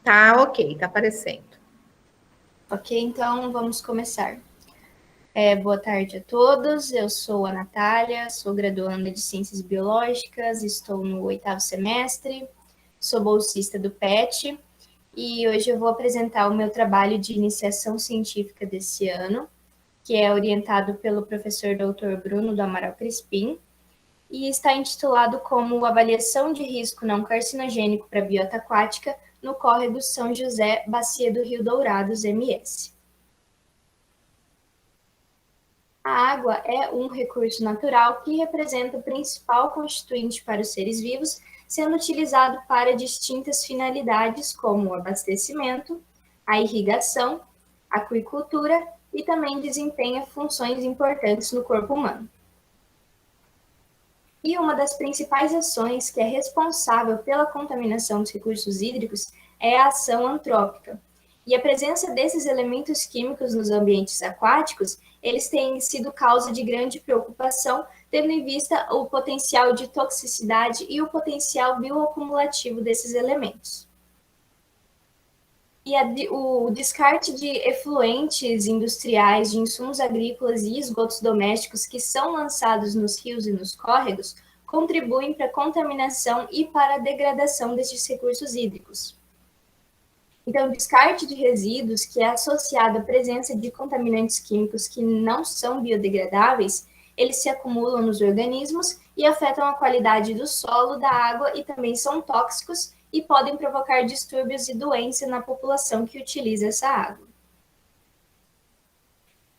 Tá ok, tá aparecendo. Ok, então vamos começar. Boa tarde a todos, eu sou a Natália, sou graduanda de Ciências Biológicas, estou no 8º semestre, sou bolsista do PET e hoje eu vou apresentar o meu trabalho de iniciação científica desse ano, que é orientado pelo professor Dr. Bruno do Amaral Crispim e está intitulado como Avaliação de Risco Não Carcinogênico para a Biota Aquática no Córrego São José, Bacia do Rio Dourados, MS. A água é um recurso natural que representa o principal constituinte para os seres vivos, sendo utilizado para distintas finalidades, como o abastecimento, a irrigação, a aquicultura e também desempenha funções importantes no corpo humano. E uma das principais ações que é responsável pela contaminação dos recursos hídricos é a ação antrópica. E a presença desses elementos químicos nos ambientes aquáticos, eles têm sido causa de grande preocupação, tendo em vista o potencial de toxicidade e o potencial bioacumulativo desses elementos. E o descarte de efluentes industriais, de insumos agrícolas e esgotos domésticos que são lançados nos rios e nos córregos contribuem para a contaminação e para a degradação destes recursos hídricos. Então, o descarte de resíduos, que é associado à presença de contaminantes químicos que não são biodegradáveis, eles se acumulam nos organismos e afetam a qualidade do solo, da água e também são tóxicos e podem provocar distúrbios e doença na população que utiliza essa água.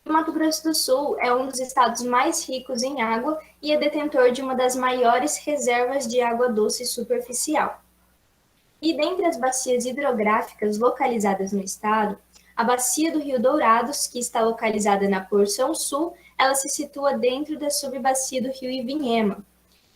O Mato Grosso do Sul é um dos estados mais ricos em água e é detentor de uma das maiores reservas de água doce superficial. E dentre as bacias hidrográficas localizadas no estado, a bacia do Rio Dourados, que está localizada na porção sul, ela se situa dentro da subbacia do Rio Ivinhema.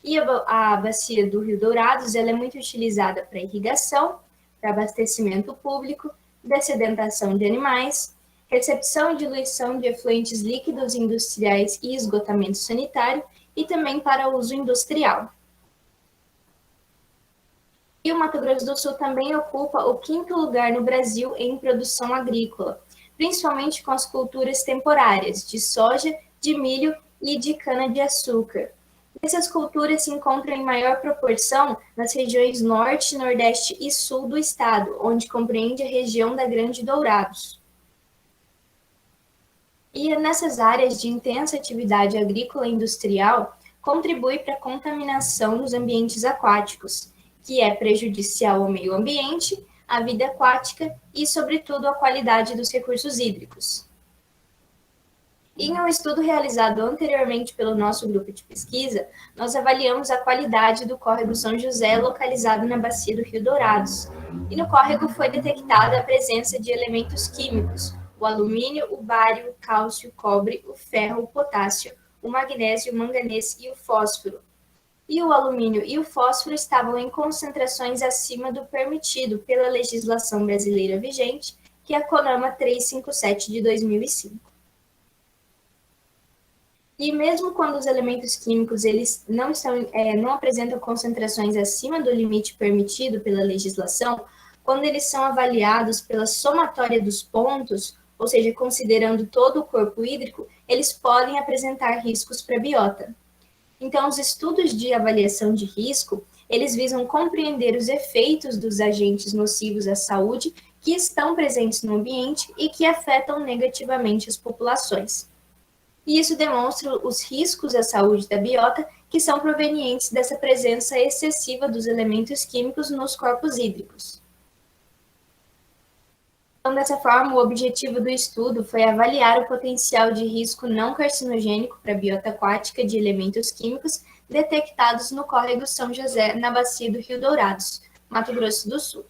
E a bacia do Rio Dourados ela é muito utilizada para irrigação, para abastecimento público, dessedentação de animais, recepção e diluição de efluentes líquidos industriais e esgotamento sanitário, e também para uso industrial. E o Mato Grosso do Sul também ocupa o 5º lugar no Brasil em produção agrícola, principalmente com as culturas temporárias de soja, de milho e de cana-de-açúcar. Essas culturas se encontram em maior proporção nas regiões norte, nordeste e sul do estado, onde compreende a região da Grande Dourados. E nessas áreas de intensa atividade agrícola e industrial, contribui para a contaminação nos ambientes aquáticos, que é prejudicial ao meio ambiente, à vida aquática e, sobretudo, à qualidade dos recursos hídricos. Em um estudo realizado anteriormente pelo nosso grupo de pesquisa, nós avaliamos a qualidade do córrego São José, localizado na bacia do Rio Dourados. E no córrego foi detectada a presença de elementos químicos, o alumínio, o bário, o cálcio, o cobre, o ferro, o potássio, o magnésio, o manganês e o fósforo. E o alumínio e o fósforo estavam em concentrações acima do permitido pela legislação brasileira vigente, que é a CONAMA 357 de 2005. E mesmo quando os elementos químicos eles não apresentam concentrações acima do limite permitido pela legislação, quando eles são avaliados pela somatória dos pontos, ou seja, considerando todo o corpo hídrico, eles podem apresentar riscos para a biota. Então, os estudos de avaliação de risco, eles visam compreender os efeitos dos agentes nocivos à saúde que estão presentes no ambiente e que afetam negativamente as populações. E isso demonstra os riscos à saúde da biota que são provenientes dessa presença excessiva dos elementos químicos nos corpos hídricos. Então, dessa forma, o objetivo do estudo foi avaliar o potencial de risco não carcinogênico para a biota aquática de elementos químicos detectados no córrego São José, na bacia do Rio Dourados, Mato Grosso do Sul.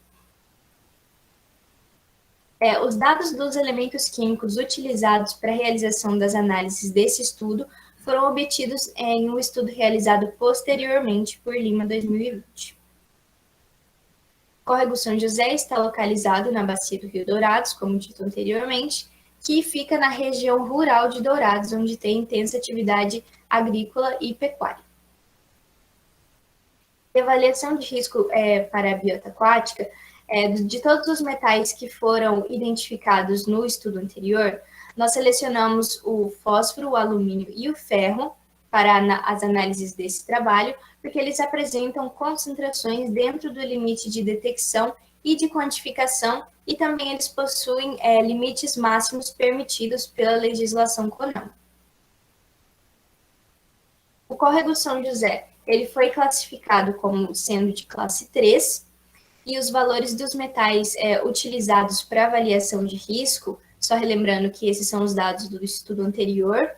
Os dados dos elementos químicos utilizados para a realização das análises desse estudo foram obtidos em um estudo realizado posteriormente por Lima 2020. O córrego São José está localizado na bacia do Rio Dourados, como dito anteriormente, que fica na região rural de Dourados, onde tem intensa atividade agrícola e pecuária. A avaliação de risco para a biota aquática De todos os metais que foram identificados no estudo anterior, nós selecionamos o fósforo, o alumínio e o ferro para as análises desse trabalho, porque eles apresentam concentrações dentro do limite de detecção e de quantificação, e também eles possuem limites máximos permitidos pela legislação CONAMA. O córrego São José, ele foi classificado como sendo de classe 3, e os valores dos metais utilizados para avaliação de risco, só relembrando que esses são os dados do estudo anterior,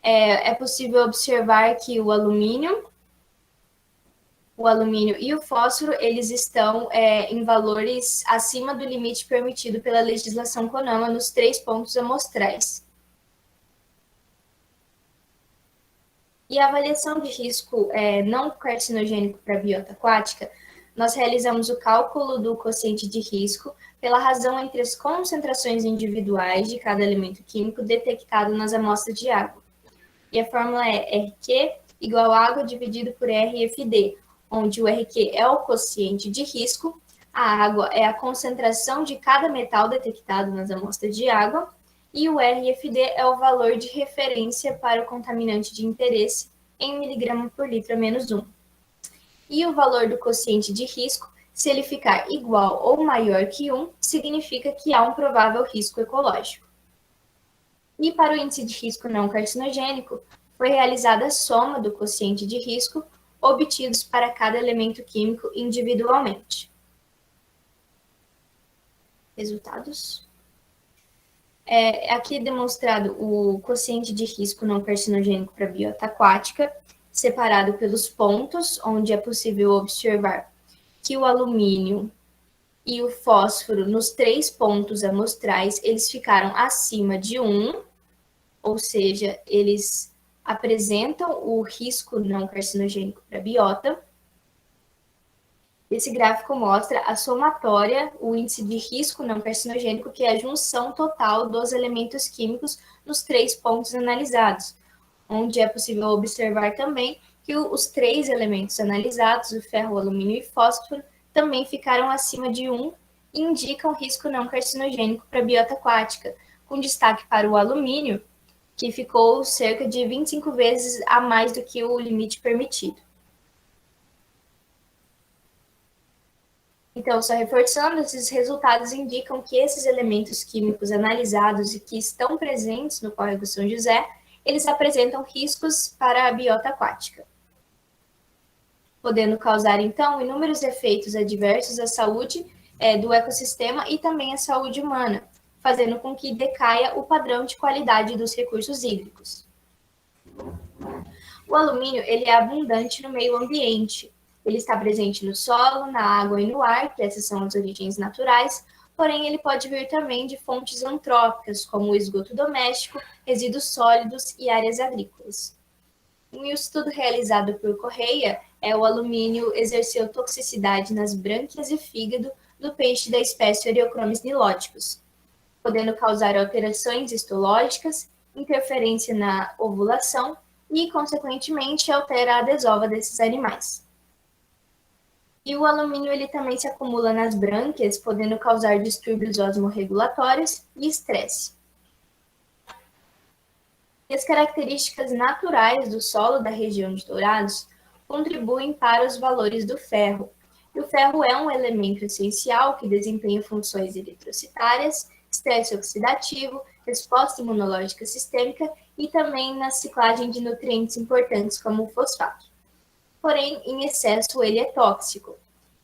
é possível observar que o alumínio e o fósforo, eles estão em valores acima do limite permitido pela legislação CONAMA nos 3 pontos amostrais. E a avaliação de risco não carcinogênico para a biota aquática, nós realizamos o cálculo do quociente de risco pela razão entre as concentrações individuais de cada elemento químico detectado nas amostras de água. E a fórmula é RQ igual a água dividido por RFD, onde o RQ é o quociente de risco, a água é a concentração de cada metal detectado nas amostras de água, e o RFD é o valor de referência para o contaminante de interesse em miligrama por litro a menos 1. E o valor do quociente de risco, se ele ficar igual ou maior que 1, significa que há um provável risco ecológico. E para o índice de risco não carcinogênico, foi realizada a soma do quociente de risco obtidos para cada elemento químico individualmente. Resultados. Aqui é demonstrado o quociente de risco não carcinogênico para a biota aquática, separado pelos pontos, onde é possível observar que o alumínio e o fósforo, nos 3 pontos amostrais, eles ficaram acima de 1, ou seja, eles apresentam o risco não carcinogênico para a biota. Esse gráfico mostra a somatória, o índice de risco não carcinogênico, que é a junção total dos elementos químicos nos 3 pontos analisados, onde é possível observar também que os 3 elementos analisados, o ferro, o alumínio e fósforo, também ficaram acima de 1 e indicam risco não carcinogênico para a biota aquática, com destaque para o alumínio, que ficou cerca de 25 vezes a mais do que o limite permitido. Então, só reforçando, esses resultados indicam que esses elementos químicos analisados e que estão presentes no córrego São José, eles apresentam riscos para a biota aquática, podendo causar, então, inúmeros efeitos adversos à saúde do ecossistema e também à saúde humana, fazendo com que decaia o padrão de qualidade dos recursos hídricos. O alumínio, ele é abundante no meio ambiente. Ele está presente no solo, na água e no ar, que essas são as origens naturais, porém ele pode vir também de fontes antrópicas, como o esgoto doméstico, resíduos sólidos e áreas agrícolas. Em um estudo realizado por Correia, o alumínio exerceu toxicidade nas brânquias e fígado do peixe da espécie Oreochromis niloticus, podendo causar alterações histológicas, interferência na ovulação e, consequentemente, altera a desova desses animais. E o alumínio ele também se acumula nas brânquias, podendo causar distúrbios osmorregulatórios e estresse. E as características naturais do solo da região de Dourados contribuem para os valores do ferro. E o ferro é um elemento essencial que desempenha funções eletrocitárias, estresse oxidativo, resposta imunológica sistêmica e também na ciclagem de nutrientes importantes como o fosfato. Porém, em excesso, ele é tóxico.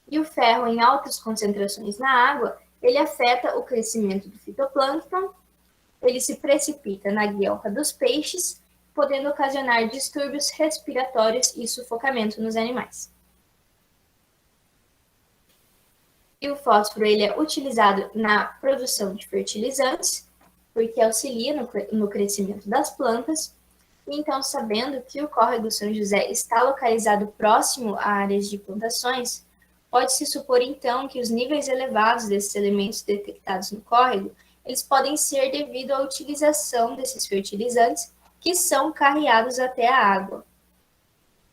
E o ferro, em altas concentrações na água, ele afeta o crescimento do fitoplâncton, ele se precipita na guialca dos peixes, podendo ocasionar distúrbios respiratórios e sufocamento nos animais. E o fósforo ele é utilizado na produção de fertilizantes, porque auxilia no crescimento das plantas. Então, sabendo que o córrego São José está localizado próximo a áreas de plantações, pode-se supor, então, que os níveis elevados desses elementos detectados no córrego, eles podem ser devido à utilização desses fertilizantes que são carreados até a água.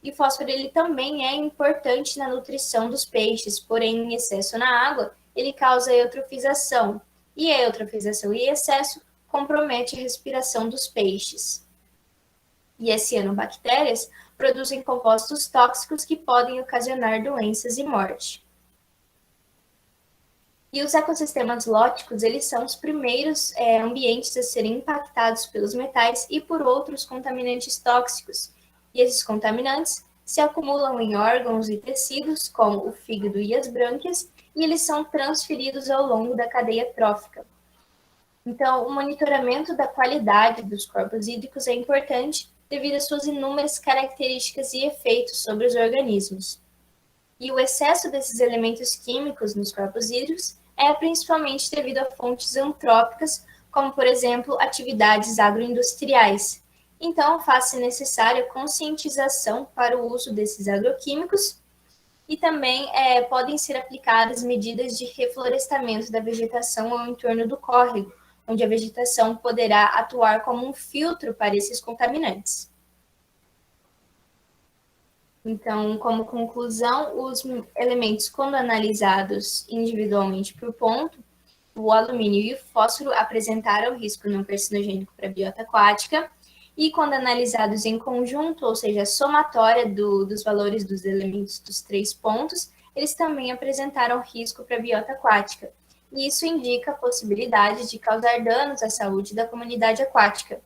E o fósforo ele também é importante na nutrição dos peixes, porém, em excesso na água, ele causa eutrofização, e a eutrofização em excesso compromete a respiração dos peixes. E as cianobactérias produzem compostos tóxicos que podem ocasionar doenças e morte. E os ecossistemas lóticos, eles são os primeiros ambientes a serem impactados pelos metais e por outros contaminantes tóxicos. E esses contaminantes se acumulam em órgãos e tecidos, como o fígado e as brânquias, e eles são transferidos ao longo da cadeia trófica. Então, o monitoramento da qualidade dos corpos hídricos é importante devido às suas inúmeras características e efeitos sobre os organismos. E o excesso desses elementos químicos nos corpos hídricos é principalmente devido a fontes antrópicas, como, por exemplo, atividades agroindustriais. Então, faz-se necessária conscientização para o uso desses agroquímicos e também podem ser aplicadas medidas de reflorestamento da vegetação ao entorno do córrego, onde a vegetação poderá atuar como um filtro para esses contaminantes. Então, como conclusão, os elementos, quando analisados individualmente por ponto, o alumínio e o fósforo apresentaram risco não carcinogênico para a biota aquática, e quando analisados em conjunto, ou seja, a somatória dos valores dos elementos dos 3 pontos, eles também apresentaram risco para a biota aquática. E isso indica a possibilidade de causar danos à saúde da comunidade aquática.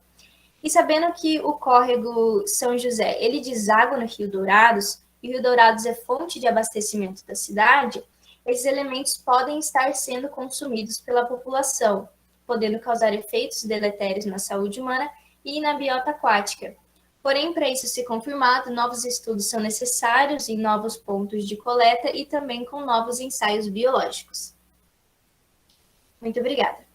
E sabendo que o córrego São José, ele deságua no Rio Dourados, e o Rio Dourados é fonte de abastecimento da cidade, esses elementos podem estar sendo consumidos pela população, podendo causar efeitos deletérios na saúde humana e na biota aquática. Porém, para isso ser confirmado, novos estudos são necessários em novos pontos de coleta e também com novos ensaios biológicos. Muito obrigada.